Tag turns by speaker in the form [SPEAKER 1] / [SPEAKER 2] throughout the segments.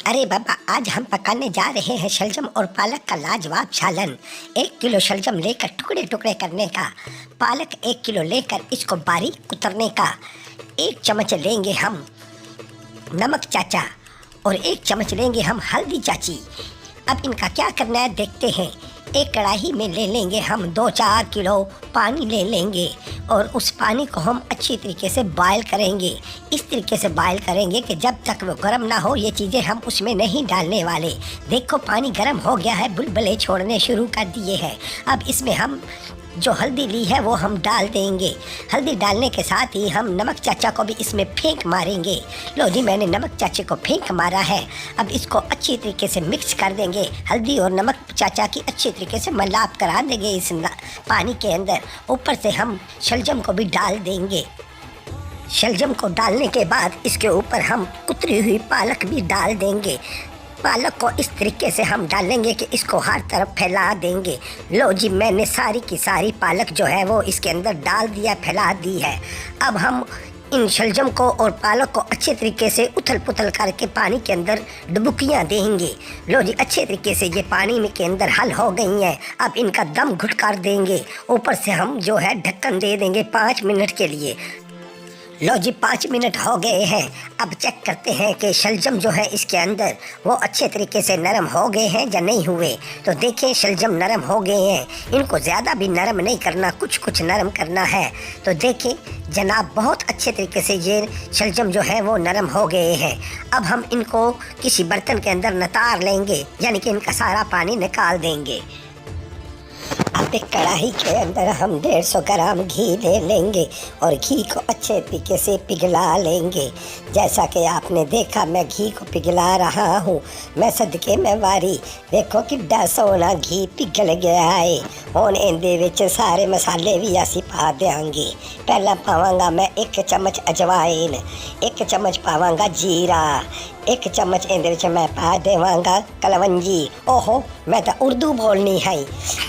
[SPEAKER 1] अरे बाबा, आज हम पकाने जा रहे हैं शलजम और पालक का लाजवाब सालन। 1 किलो शलजम लेकर टुकड़े टुकड़े करने का, पालक 1 किलो लेकर इसको बारीक कुतरने का। 1 चम्मच लेंगे हम नमक चाचा और 1 चम्मच लेंगे हम हल्दी चाची। अब इनका क्या करना है देखते हैं। एक कढ़ाई में ले लेंगे हम 2-4 किलो पानी ले लेंगे और उस पानी को हम अच्छी तरीके से बॉयल करेंगे। इस तरीके से बॉयल करेंगे कि जब तक वो गर्म ना हो ये चीज़ें हम उसमें नहीं डालने वाले। देखो पानी गर्म हो गया है, बुलबुले छोड़ने शुरू कर दिए हैं। अब इसमें हम जो हल्दी ली है वो हम डाल देंगे। हल्दी डालने के साथ ही हम नमक चाचा को भी इसमें फेंक मारेंगे। लो जी, मैंने नमक चाचे को फेंक मारा है। अब इसको अच्छी तरीके से मिक्स कर देंगे। हल्दी और नमक चाचा की अच्छी तरीके से मिलाप करा देंगे इस पानी के अंदर। ऊपर से हम शलजम को भी डाल देंगे। शलजम को डालने के बाद इसके ऊपर हम कुतरी हुई पालक भी डाल देंगे। पालक को इस तरीके से हम डालेंगे कि इसको हर तरफ फैला देंगे। लो जी, मैंने सारी की सारी पालक जो है वो इसके अंदर डाल दिया, फैला दी है। अब हम इन शलजम को और पालक को अच्छे तरीके से उथल पुथल करके पानी के अंदर डुबकियाँ देंगे। लो जी, अच्छे तरीके से ये पानी में के अंदर हल हो गई हैं। अब इनका दम घुट कर देंगे। ऊपर से हम जो है ढक्कन दे देंगे 5 मिनट के लिए। लो जी, 5 मिनट हो गए हैं। अब चेक करते हैं कि शलजम जो है इसके अंदर वो अच्छे तरीके से नरम हो गए हैं या नहीं हुए। तो देखें, शलजम नरम हो गए हैं। इनको ज़्यादा भी नरम नहीं करना, कुछ कुछ नरम करना है। तो देखें जनाब, बहुत अच्छे तरीके से ये शलजम जो है वो नरम हो गए हैं। अब हम इनको किसी बर्तन के अंदर नितार लेंगे, यानी कि इनका सारा पानी निकाल देंगे। अब एक कढ़ाई के अंदर हम 150 ग्राम घी ले लेंगे और घी को अच्छे तरीके से पिघला लेंगे। जैसा कि आपने देखा मैं घी को पिघला रहा हूँ। मैं सदके में वारी, देखो किड्डा सोना घी पिघल गया है। हुण इहदे विच सारे मसाले भी असीं पा देंगे। पहला पावांगा मैं 1 चम्मच अजवाइन, 1 चम्मच पावांगा जीरा, 1 चम्मच इहदे विच मैं पा देवांगा कलवंजी। ओहो, मैं तो उर्दू बोलनी है।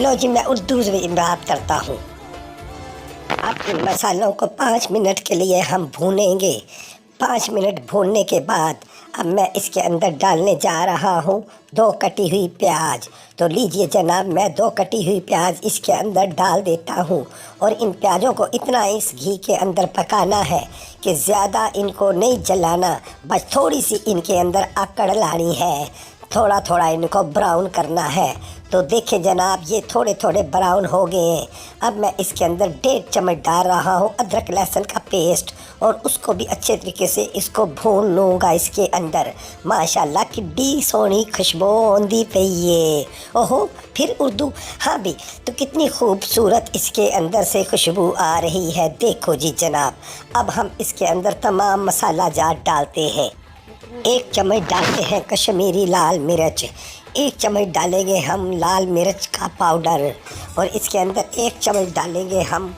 [SPEAKER 1] लो जी, मैं उर्दू में बात करता हूँ। अब इन मसालों को 5 मिनट के लिए हम भूनेंगे। 5 मिनट भूनने के बाद अब मैं इसके अंदर डालने जा रहा हूँ 2 कटी हुई प्याज। तो लीजिए जनाब, मैं 2 कटी हुई प्याज इसके अंदर डाल देता हूँ। और इन प्याज़ों को इतना इस घी के अंदर पकाना है कि ज़्यादा इनको नहीं जलाना, बस थोड़ी सी इनके अंदर आकड़ लानी है, थोड़ा थोड़ा इनको ब्राउन करना है। तो देखिए जनाब, ये थोड़े थोड़े ब्राउन हो गए हैं। अब मैं इसके अंदर 1.5 चम्मच डाल रहा हूँ अदरक लहसुन का पेस्ट और उसको भी अच्छे तरीके से इसको भून लूँगा इसके अंदर। माशाल्लाह किड्डी सोहनी खुशबू आंदी पई है। ओहो, फिर उर्दू, हाँ भी, तो कितनी खूबसूरत इसके अंदर से खुशबू आ रही है। देखो जी जनाब, अब हम इसके अंदर तमाम मसाला जात डालते हैं। 1 चम्मच डालते हैं कश्मीरी लाल मिर्च, 1 चम्मच डालेंगे हम लाल मिर्च का पाउडर और इसके अंदर 1 चम्मच डालेंगे हम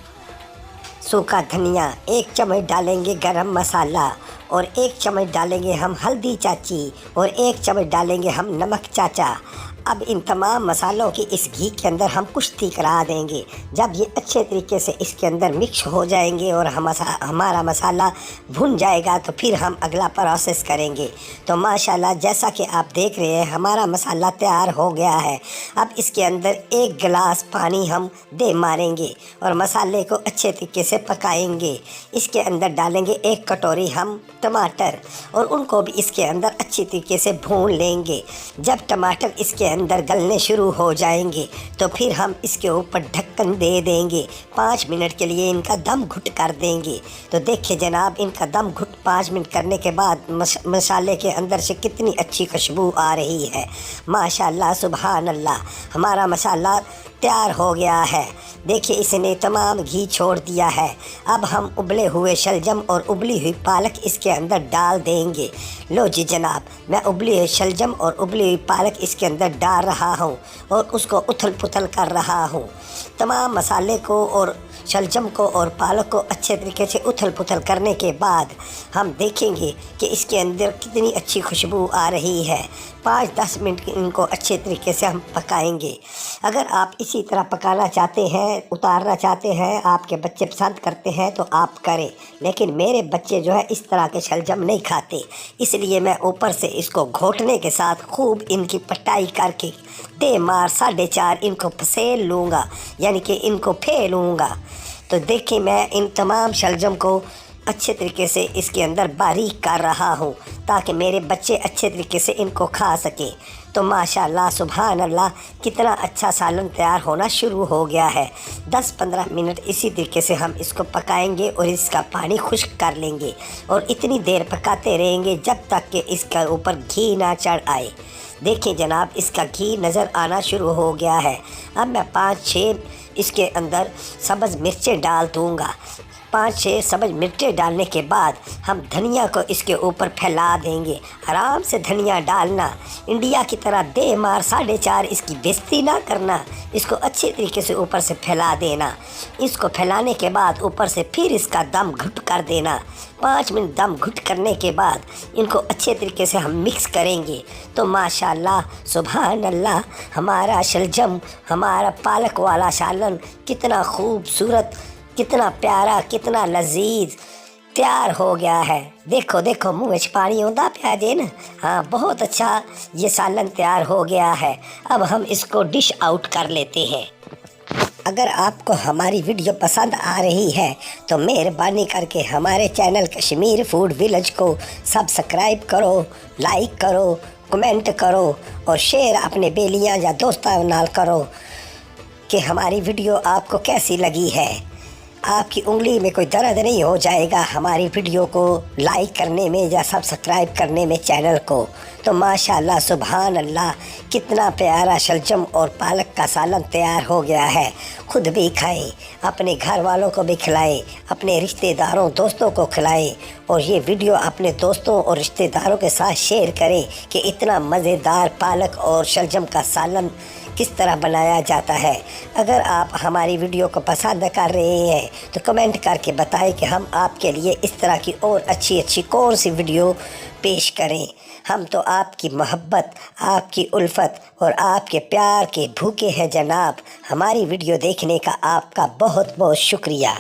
[SPEAKER 1] सूखा धनिया, 1 चम्मच डालेंगे गरम मसाला और 1 चम्मच डालेंगे हम हल्दी चाची और 1 चम्मच डालेंगे हम नमक चाचा। अब इन तमाम मसालों की इस घी के अंदर हम कुश्ती करा देंगे। जब ये अच्छे तरीके से इसके अंदर मिक्स हो जाएंगे और हमारा मसाला भुन जाएगा तो फिर हम अगला प्रोसेस करेंगे। तो माशाल्लाह जैसा कि आप देख रहे हैं हमारा मसाला तैयार हो गया है। अब इसके अंदर 1 गिलास पानी हम दे मारेंगे और मसाले को अच्छे तरीके से पकाएंगे। इसके अंदर डालेंगे 1 कटोरी हम टमाटर और उनको भी इसके अंदर अच्छी तरीके से भून लेंगे। जब टमाटर इसके अंदर गलने शुरू हो जाएंगे तो फिर हम इसके ऊपर ढक्कन दे देंगे। 5 मिनट के लिए इनका दम घुट कर देंगे। तो देखिए जनाब, इनका दम घुट 5 मिनट करने के बाद मसाले के अंदर से कितनी अच्छी खुशबू आ रही है। माशाल्लाह, सुभान अल्लाह, हमारा मसाला तैयार हो गया है। देखिए इसने तमाम घी छोड़ दिया है। अब हम उबले हुए शलजम और उबली हुई पालक इसके अंदर डाल देंगे। लो जी जनाब, मैं उबली हुई शलजम और उबली हुई पालक इसके अंदर डाल रहा हूँ और उसको उथल पुथल कर रहा हूँ। तमाम मसाले को और शलजम को और पालक को अच्छे तरीके से उथल पुथल करने के बाद हम देखेंगे कि इसके अंदर कितनी अच्छी खुशबू आ रही है। 5-10 मिनट इनको अच्छे तरीके से हम पकाएंगे। अगर आप इसी तरह पकाना चाहते हैं, उतारना चाहते हैं, आपके बच्चे पसंद करते हैं तो आप करें, लेकिन मेरे बच्चे जो है इस तरह के शलजम नहीं खाते, इसलिए मैं ऊपर से इसको घोटने के साथ खूब इनकी पटाई करके 4.5 इनको फसेल लूँगा, यानी कि इनको फेलूँगा। तो देखिए मैं इन तमाम शलजम को अच्छे तरीके से इसके अंदर बारीक कर रहा हूँ ताकि मेरे बच्चे अच्छे तरीके से इनको खा सकें। तो माशाल्लाह सुभान अल्लाह कितना अच्छा सालन तैयार होना शुरू हो गया है। 10-15 मिनट इसी तरीके से हम इसको पकाएंगे और इसका पानी खुश्क कर लेंगे और इतनी देर पकाते रहेंगे जब तक कि इसका ऊपर घी ना चढ़ आए। देखिए जनाब इसका घी नज़र आना शुरू हो गया है। अब मैं 5-6 इसके अंदर सब्ज़ मिर्चें डाल दूँगा। 5-6 सब्ज़ मिर्चें डालने के बाद हम धनिया को इसके ऊपर फैला देंगे। आराम से धनिया डालना, इंडिया की तरह 4.5 इसकी बेइज्जती ना करना, इसको अच्छे तरीके से ऊपर से फैला देना। इसको फैलाने के बाद ऊपर से फिर इसका दम घुट कर देना। 5 मिनट दम घुट करने के बाद इनको अच्छे तरीके से हम मिक्स करेंगे। तो माशाल्लाह सुभान अल्लाह हमारा शलजम, हमारा पालक वाला सालन कितना खूबसूरत, कितना प्यारा, कितना लजीज तैयार हो गया है। देखो देखो मुँह में पानी होता प्याजे ना। हाँ बहुत अच्छा ये सालन तैयार हो गया है। अब हम इसको डिश आउट कर लेते हैं। अगर आपको हमारी वीडियो पसंद आ रही है तो मेहरबानी करके हमारे चैनल कश्मीर फूड विलेज को सब्सक्राइब करो, लाइक करो, कमेंट करो और शेयर अपने बेलियाँ या दोस्तों नाल करो कि हमारी वीडियो आपको कैसी लगी है। आपकी उंगली में कोई दर्द नहीं हो जाएगा हमारी वीडियो को लाइक करने में या सब्सक्राइब करने में चैनल को। तो माशाल्लाह सुभान अल्लाह कितना प्यारा शलजम और पालक का सालन तैयार हो गया है। खुद भी खाएं, अपने घर वालों को भी खिलाएं, अपने रिश्तेदारों दोस्तों को खिलाएं और ये वीडियो अपने दोस्तों और रिश्तेदारों के साथ शेयर करें कि इतना मज़ेदार पालक और शलजम का सालन किस तरह बनाया जाता है। अगर आप हमारी वीडियो को पसंद कर रहे हैं तो कमेंट करके बताएं कि हम आपके लिए इस तरह की और अच्छी अच्छी कौन सी वीडियो पेश करें। हम तो आपकी मोहब्बत, आपकी उल्फत और आपके प्यार के भूखे हैं जनाब। हमारी वीडियो देखने का आपका बहुत बहुत शुक्रिया।